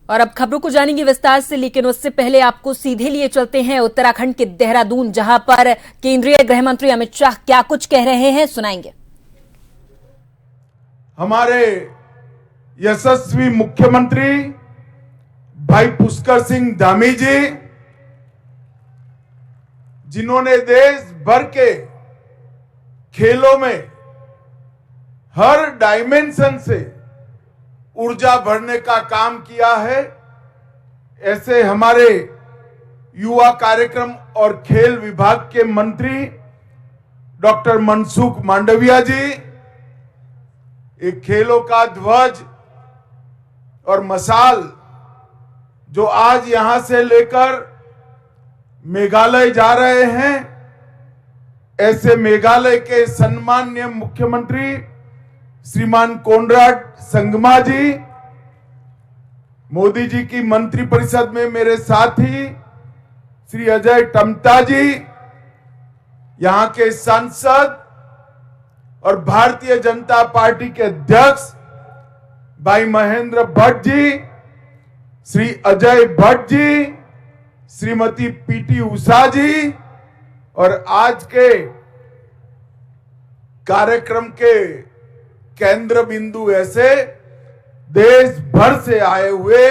और अब खबरों को जानेंगे विस्तार से, लेकिन उससे पहले आपको सीधे लिए चलते हैं उत्तराखंड के देहरादून, जहां पर केंद्रीय गृह मंत्री अमित शाह क्या कुछ कह रहे हैं, सुनाएंगे। हमारे यशस्वी मुख्यमंत्री भाई पुष्कर सिंह धामी जी, जिन्होंने देश भर के खेलों में हर डायमेंशन से ऊर्जा भरने का काम किया है, ऐसे हमारे युवा कार्यक्रम और खेल विभाग के मंत्री डॉक्टर मनसुख मांडविया जी, एक खेलों का ध्वज और मशाल जो आज यहां से लेकर मेघालय जा रहे हैं, ऐसे मेघालय के सम्माननीय मुख्यमंत्री श्रीमान कोनराड संगमा जी, मोदी जी की मंत्रिपरिषद में मेरे साथी श्री अजय टम्टा जी, यहां के सांसद और भारतीय जनता पार्टी के अध्यक्ष भाई महेंद्र भट्ट जी, श्री अजय भट्ट जी, श्रीमती पीटी उषा जी, और आज के कार्यक्रम के केंद्र बिंदु ऐसे देश भर से आए हुए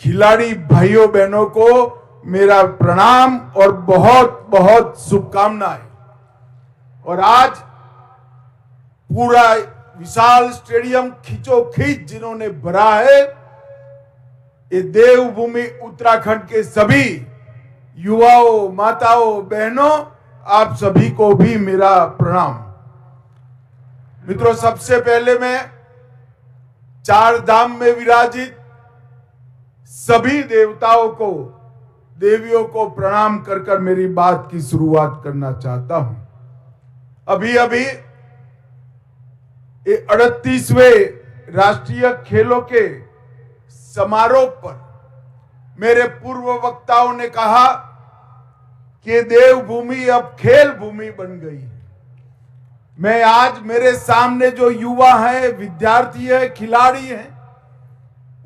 खिलाड़ी भाइयों बहनों को मेरा प्रणाम और बहुत बहुत शुभकामनाएं। और आज पूरा विशाल स्टेडियम खींचोखींच जिन्होंने भरा है, ये देवभूमि उत्तराखंड के सभी युवाओं, माताओं, बहनों, आप सभी को भी मेरा प्रणाम। मित्रों, सबसे पहले मैं चार धाम में विराजित सभी देवताओं को, देवियों को प्रणाम कर कर मेरी बात की शुरुआत करना चाहता हूं। अभी अभी 38वें राष्ट्रीय खेलों के समारोह पर मेरे पूर्व वक्ताओं ने कहा कि देवभूमि अब खेल भूमि बन गई है। मैं आज मेरे सामने जो युवा हैं, विद्यार्थी हैं, खिलाड़ी हैं,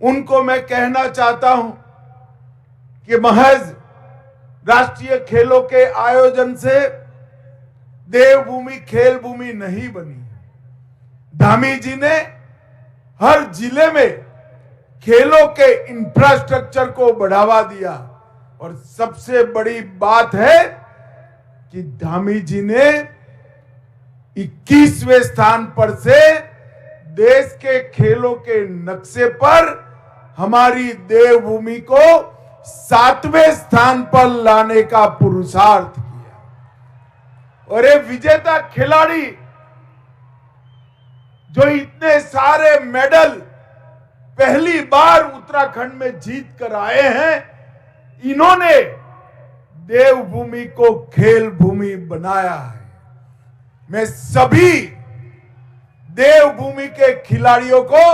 उनको मैं कहना चाहता हूं कि महज राष्ट्रीय खेलों के आयोजन से देवभूमि खेल भूमि नहीं बनी। धामी जी ने हर जिले में खेलों के इंफ्रास्ट्रक्चर को बढ़ावा दिया, और सबसे बड़ी बात है कि धामी जी ने 21वें स्थान पर से देश के खेलों के नक्शे पर हमारी देवभूमि को 7वें स्थान पर लाने का पुरुषार्थ किया। और ये विजेता खिलाड़ी जो इतने सारे मेडल पहली बार उत्तराखंड में जीत कर आए हैं, इन्होंने देवभूमि को खेल भूमि बनाया है। मैं सभी देवभूमि के खिलाड़ियों को,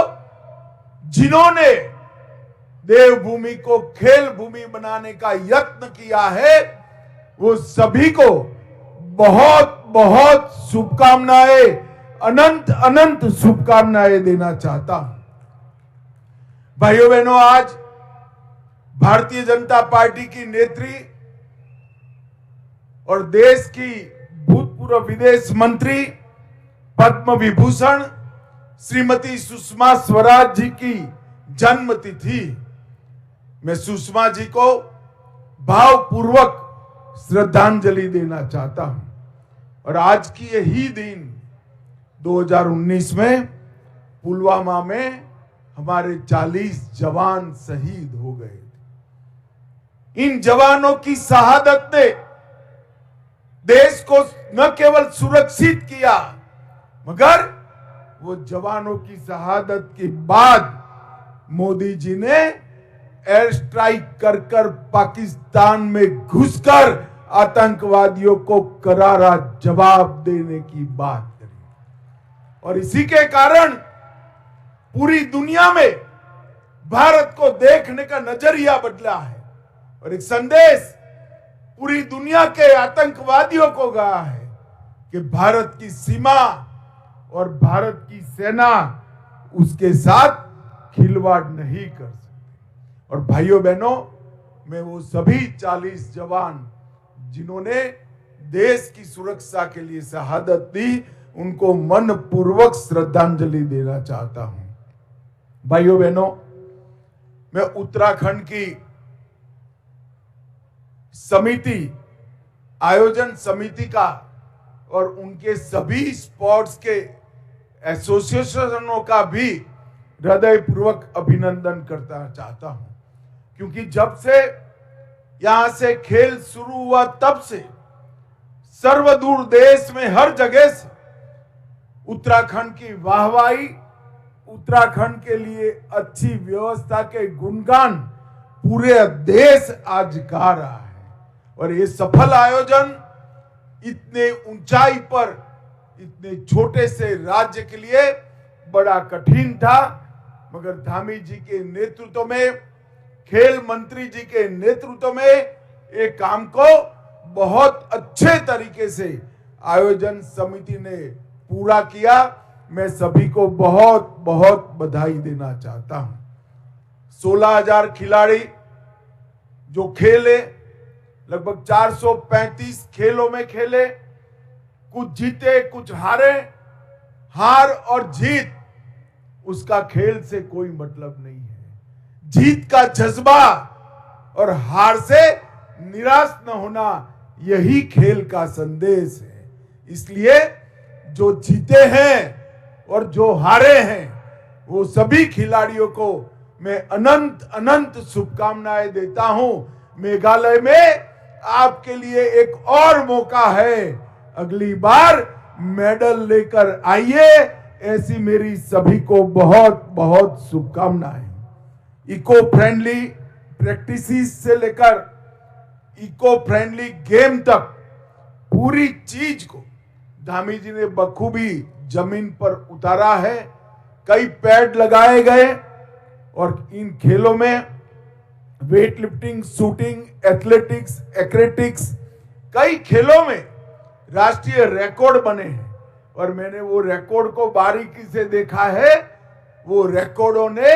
जिन्होंने देवभूमि को खेल भूमि बनाने का यत्न किया है, वो सभी को बहुत बहुत शुभकामनाएं, अनंत अनंत शुभकामनाएं देना चाहता हूं। भाइयों बहनों, आज भारतीय जनता पार्टी की नेत्री और देश की भूतपूर्व विदेश मंत्री, पद्म विभूषण श्रीमती सुषमा स्वराज जी की जन्मतिथि। मैं सुषमा जी को भावपूर्वक श्रद्धांजलि देना चाहता हूं। और आज की यही दिन 2019 में पुलवामा में हमारे 40 जवान शहीद हो गए। इन जवानों की शहादत ने देश को न केवल सुरक्षित किया, मगर वो जवानों की शहादत के बाद मोदी जी ने एयर स्ट्राइक कर कर पाकिस्तान में घुसकर आतंकवादियों को करारा जवाब देने की बात करी। और इसी के कारण पूरी दुनिया में भारत को देखने का नजरिया बदला है, और एक संदेश पूरी दुनिया के आतंकवादियों को गया है कि भारत की सीमा और भारत की सेना उसके साथ खिलवाड़ नहीं कर सकती। और भाइयों बहनों, मैं वो सभी 40 जवान जिन्होंने देश की सुरक्षा के लिए शहादत दी, उनको मन पूर्वक श्रद्धांजलि देना चाहता हूं। भाइयों बहनों, मैं उत्तराखंड की समिति, आयोजन समिति का और उनके सभी स्पोर्ट्स के एसोसिएशनों का भी हृदयपूर्वक अभिनंदन करना चाहता हूं, क्योंकि जब से यहां से खेल शुरू हुआ तब से सर्वदूर देश में हर जगह से उत्तराखंड की वाहवाही, उत्तराखंड के लिए अच्छी व्यवस्था के गुणगान पूरे देश आज गा रहा है। और ये सफल आयोजन इतने ऊंचाई पर, इतने छोटे से राज्य के लिए बड़ा कठिन था, मगर धामी जी के नेतृत्व में, खेल मंत्री जी के नेतृत्व में एक काम को बहुत अच्छे तरीके से आयोजन समिति ने पूरा किया। मैं सभी को बहुत बहुत बधाई देना चाहता हूं। 16,000 खिलाड़ी जो खेले, लगभग 435 खेलों में खेले, कुछ जीते कुछ हारे। हार और जीत उसका खेल से कोई मतलब नहीं है। जीत का जज्बा और हार से निराश न होना, यही खेल का संदेश है। इसलिए जो जीते हैं और जो हारे हैं, वो सभी खिलाड़ियों को मैं अनंत अनंत शुभकामनाएं देता हूं। मेघालय में आपके लिए एक और मौका है, अगली बार मेडल लेकर आइए। ऐसी मेरी सभी को बहुत बहुत शुभकामनाएं। इको फ्रेंडली प्रैक्टिसेस से लेकर इको फ्रेंडली गेम तक पूरी चीज को धामी जी ने बखूबी जमीन पर उतारा है। कई पैड लगाए गए और इन खेलों में वेट लिफ्टिंग, शूटिंग, एथलेटिक्स, एक्रेटिक्स, कई खेलों में राष्ट्रीय रिकॉर्ड बने हैं। और मैंने वो रिकॉर्ड को बारीकी से देखा है। वो रिकॉर्डों ने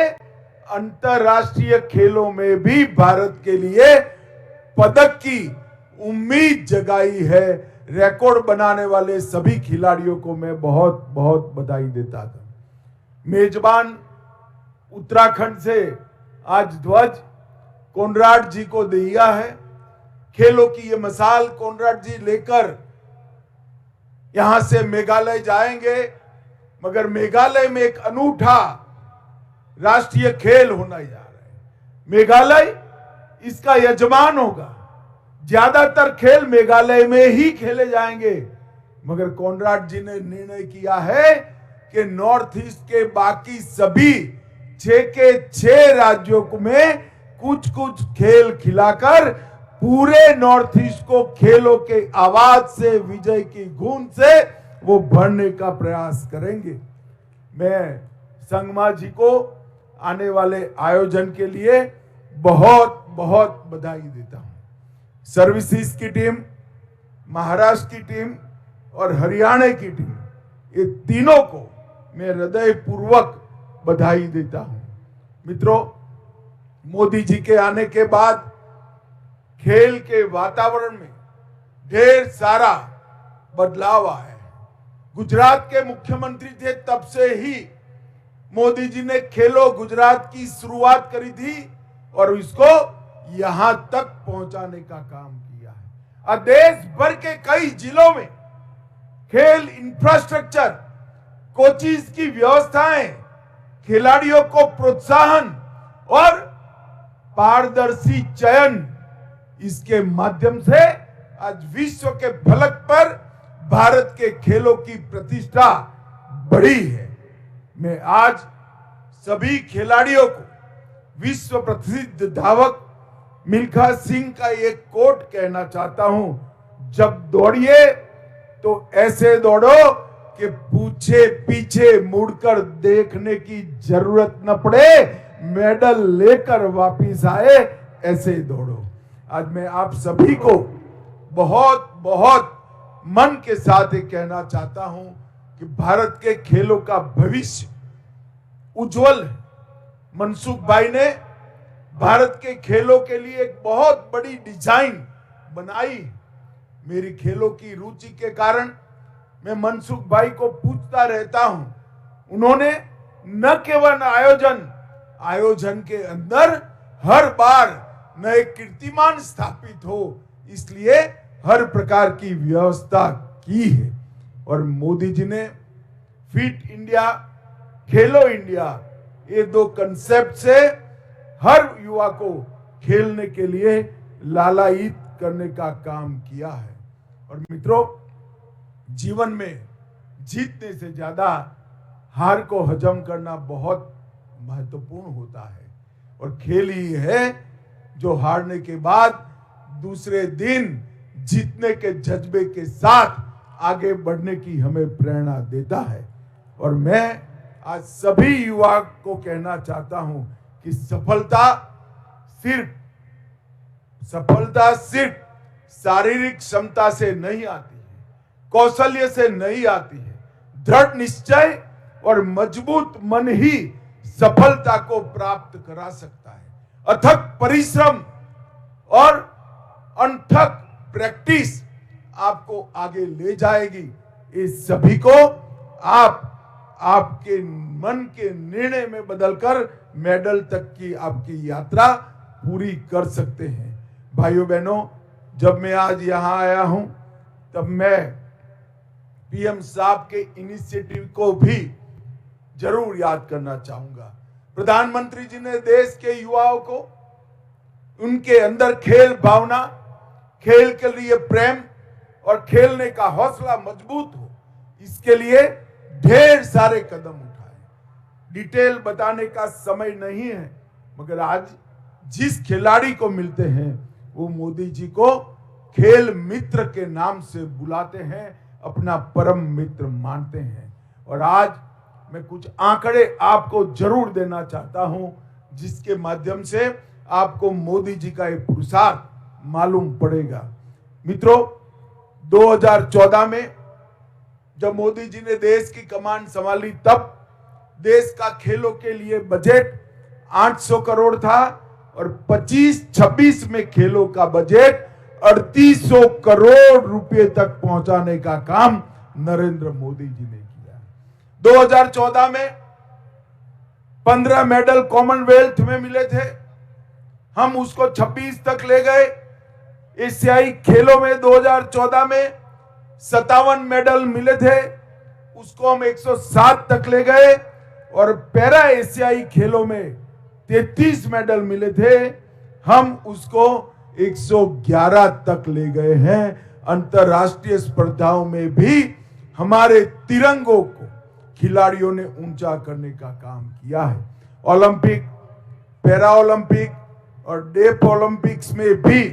अंतरराष्ट्रीय खेलों में भी भारत के लिए पदक की उम्मीद जगाई है। रिकॉर्ड बनाने वाले सभी खिलाड़ियों को मैं बहुत बहुत बधाई देता था। मेजबान उत्तराखंड से आज ध्वज कोनराड जी को दिया है। खेलों की ये मिसाल कोनराड जी लेकर यहां से मेघालय जाएंगे, मगर मेघालय में एक अनूठा राष्ट्रीय खेल होना जा रहा है। मेघालय इसका यजमान होगा। ज्यादातर खेल मेघालय में ही खेले जाएंगे, मगर कोनराड जी ने निर्णय किया है कि नॉर्थ ईस्ट के बाकी सभी 6 के 6 राज्यों में कुछ कुछ खेल खिलाकर पूरे नॉर्थ ईस्ट को खेलों के आवाज से, विजय की गूंज से वो भरने का प्रयास करेंगे। मैं संगमा जी को आने वाले आयोजन के लिए बहुत बहुत बधाई देता हूं। सर्विसेज की टीम, महाराष्ट्र की टीम और हरियाणा की टीम, ये तीनों को मैं हृदयपूर्वक बधाई देता हूं। मित्रों, मोदी जी के आने के बाद खेल के वातावरण में ढेर सारा बदलाव आया है। गुजरात के मुख्यमंत्री थे तब से ही मोदी जी ने खेलो गुजरात की शुरुआत करी थी और इसको यहां तक पहुंचाने का काम किया है। और देश भर के कई जिलों में खेल इंफ्रास्ट्रक्चर, कोचिज की व्यवस्थाएं, खिलाड़ियों को प्रोत्साहन और पारदर्शी चयन, इसके माध्यम से आज विश्व के फलक पर भारत के खेलों की प्रतिष्ठा बढ़ी है। मैं आज सभी खिलाड़ियों को विश्व प्रसिद्ध धावक मिल्खा सिंह का एक कोट कहना चाहता हूं, जब दौड़िए तो ऐसे दौड़ो कि पूछे पीछे मुड़कर देखने की जरूरत न पड़े, मेडल लेकर वापिस आए, ऐसे दौड़ो। आज मैं आप सभी को बहुत बहुत मन के साथ ये कहना चाहता हूं कि भारत के खेलों का भविष्य उज्जवल है। मनसुख भाई ने भारत के खेलों के लिए एक बहुत बड़ी डिजाइन बनाई। मेरी खेलों की रुचि के कारण मैं मनसुख भाई को पूछता रहता हूं। उन्होंने न केवल आयोजन के अंदर हर बार नए कीर्तिमान स्थापित हो, इसलिए हर प्रकार की व्यवस्था की है। और मोदी जी ने फिट इंडिया, खेलो इंडिया, ये दो कंसेप्ट से हर युवा को खेलने के लिए लालायित करने का काम किया है। और मित्रों, जीवन में जीतने से ज्यादा हार को हजम करना बहुत महत्वपूर्ण होता है। और खेल ही है जो हारने के बाद दूसरे दिन जीतने के जज्बे के साथ आगे बढ़ने की हमें प्रेरणा देता है। और मैं आज सभी युवा को कहना चाहता हूं कि सफलता सिर्फ शारीरिक क्षमता से नहीं आती है, कौशल्य से नहीं आती है। दृढ़ निश्चय और मजबूत मन ही सफलता को प्राप्त करा सकता है। अथक परिश्रम और अनथक प्रैक्टिस आपको आगे ले जाएगी। इस सभी को आपके मन के निर्णय में बदलकर मेडल तक की आपकी यात्रा पूरी कर सकते हैं। भाइयों बहनों, जब मैं आज यहां आया हूं तब मैं पीएम साहब के इनिशिएटिव को भी जरूर याद करना चाहूंगा। प्रधानमंत्री जी ने देश के युवाओं को उनके अंदर खेल भावना, खेल के लिए प्रेम और खेलने का हौसला मजबूत हो, इसके लिए ढेर सारे कदम उठाए। डिटेल बताने का समय नहीं है, मगर आज जिस खिलाड़ी को मिलते हैं वो मोदी जी को खेल मित्र के नाम से बुलाते हैं, अपना परम मित्र मानते हैं। और आज मैं कुछ आंकड़े आपको जरूर देना चाहता हूं, जिसके माध्यम से आपको मोदी जी का एक पुरुषार्थ मालूम पड़ेगा। मित्रों, 2014 में जब मोदी जी ने देश की कमान संभाली, तब देश का खेलों के लिए बजट 800 करोड़ था और 25-26 में खेलों का बजट 3800 करोड़ रुपए तक पहुंचाने का काम नरेंद्र मोदी जी ने किया। 2014 में 15 मेडल कॉमनवेल्थ में मिले थे, हम उसको 26 तक ले गए। एशियाई खेलों में 2014 में 57 मेडल मिले थे, उसको हम 107 तक ले गए। और पैरा एशियाई खेलों में 33 मेडल मिले थे, हम उसको 111 तक ले गए हैं। अंतरराष्ट्रीय स्पर्धाओं में भी हमारे तिरंगों को खिलाड़ियों ने ऊंचा करने का काम किया है। ओलंपिक, पैरा ओलंपिक और डेफ ओलंपिक्स में भी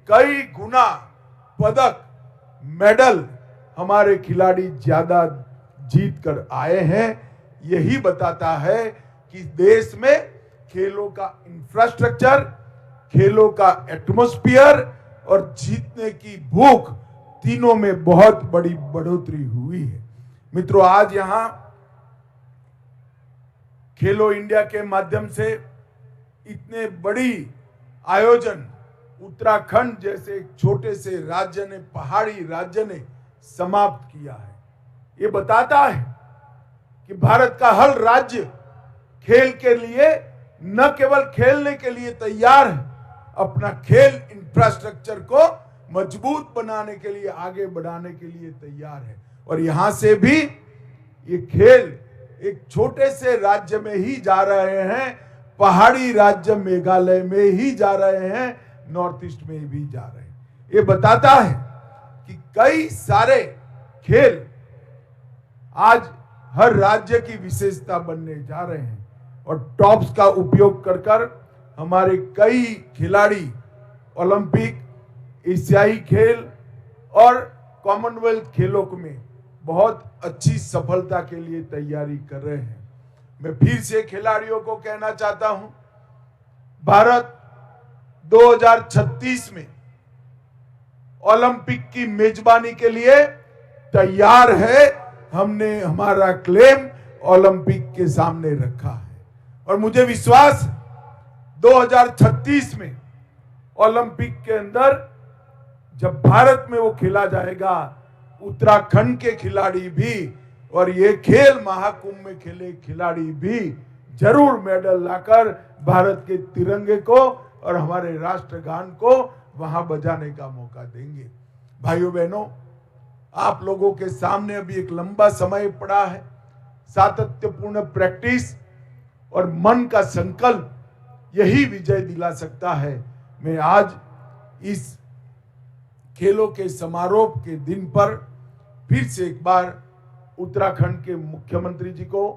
कई गुना पदक, मेडल हमारे खिलाड़ी ज्यादा जीत कर आए हैं। यही बताता है कि देश में खेलों का इंफ्रास्ट्रक्चर, खेलों का एटमॉस्फेयर और जीतने की भूख, तीनों में बहुत बड़ी बढ़ोतरी हुई है। मित्रों, आज यहां खेलो इंडिया के माध्यम से इतने बड़ी आयोजन उत्तराखंड जैसे एक छोटे से राज्य ने, पहाड़ी राज्य ने समाप्त किया है। ये बताता है कि भारत का हर राज्य खेल के लिए न केवल खेलने के लिए तैयार है, अपना खेल इंफ्रास्ट्रक्चर को मजबूत बनाने के लिए, आगे बढ़ाने के लिए तैयार है। और यहां से भी ये खेल एक छोटे से राज्य में ही जा रहे हैं, पहाड़ी राज्य मेघालय में ही जा रहे हैं, नॉर्थ ईस्ट में भी जा रहे हैं। ये बताता है कि कई सारे खेल आज हर राज्य की विशेषता बनने जा रहे हैं। और टॉप्स का उपयोग कर हमारे कई खिलाड़ी ओलंपिक, एशियाई खेल और कॉमनवेल्थ खेलों में बहुत अच्छी सफलता के लिए तैयारी कर रहे हैं। मैं फिर से खिलाड़ियों को कहना चाहता हूं, भारत 2036 में ओलंपिक की मेजबानी के लिए तैयार है। हमने हमारा क्लेम ओलंपिक के सामने रखा है और मुझे विश्वास है 2036 में ओलंपिक के अंदर जब भारत में वो खेला जाएगा, उत्तराखंड के खिलाड़ी भी और ये खेल महाकुंभ में खेले खिलाड़ी भी जरूर मेडल लाकर भारत के तिरंगे को और हमारे राष्ट्रगान को वहां बजाने का मौका देंगे। भाइयों बहनों, आप लोगों के सामने अभी एक लंबा समय पड़ा है। सातत्यपूर्ण प्रैक्टिस और मन का संकल्प यही विजय दिला सकता है। मैं आज इस खेलों के समारोह के दिन पर फिर से एक बार उत्तराखंड के मुख्यमंत्री जी को,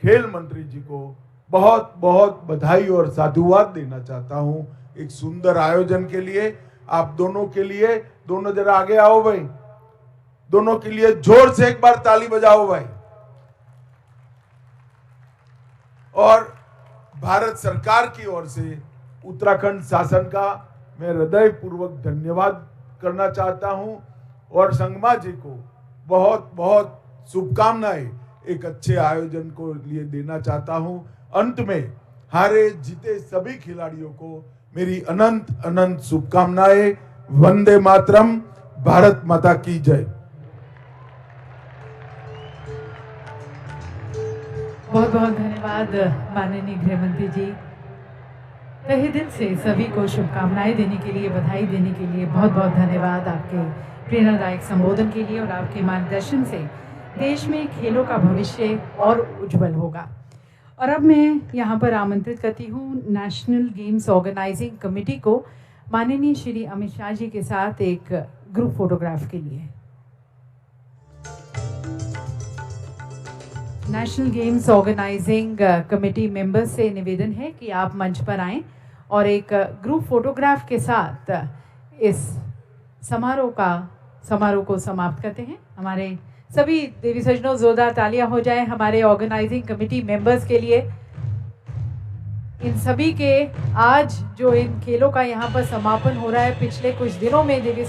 खेल मंत्री जी को बहुत बहुत बधाई और साधुवाद देना चाहता हूं एक सुंदर आयोजन के लिए। आप दोनों के लिए, दोनों जरा आगे आओ भाई, दोनों के लिए जोर से एक बार ताली बजाओ भाई। और भारत सरकार की ओर से उत्तराखंड शासन का मैं हृदयपूर्वक धन्यवाद करना चाहता हूं और संगमा जी को बहुत बहुत शुभकामनाएं एक अच्छे आयोजन को लिए देना चाहता हूं। अंत में हारे जीते सभी खिलाड़ियों को मेरी अनंत अनंत शुभकामनाएं। वंदे मातरम। भारत माता की जय। बहुत बहुत धन्यवाद माननीय गृह मंत्री जी। तहे दिल से सभी को शुभकामनाएं देने के लिए, बधाई देने के लिए बहुत बहुत धन्यवाद। आपके प्रेरणादायक संबोधन के लिए और आपके मार्गदर्शन से देश में खेलों का भविष्य और उज्जवल होगा। और अब मैं यहाँ पर आमंत्रित करती हूँ नेशनल गेम्स ऑर्गेनाइजिंग कमेटी को माननीय श्री अमित शाह जी के साथ एक ग्रुप फोटोग्राफ के लिए। National games organizing committee members से निवेदन है कि आप मंच पर आएं और एक ग्रुप फोटोग्राफ के साथ इस समारोह को समाप्त करते हैं। हमारे सभी देवी सज्जनों, जोरदार तालियां हो जाए हमारे ऑर्गेनाइजिंग कमेटी मेंबर्स के लिए। इन सभी के आज जो इन खेलों का यहाँ पर समापन हो रहा है, पिछले कुछ दिनों में देवी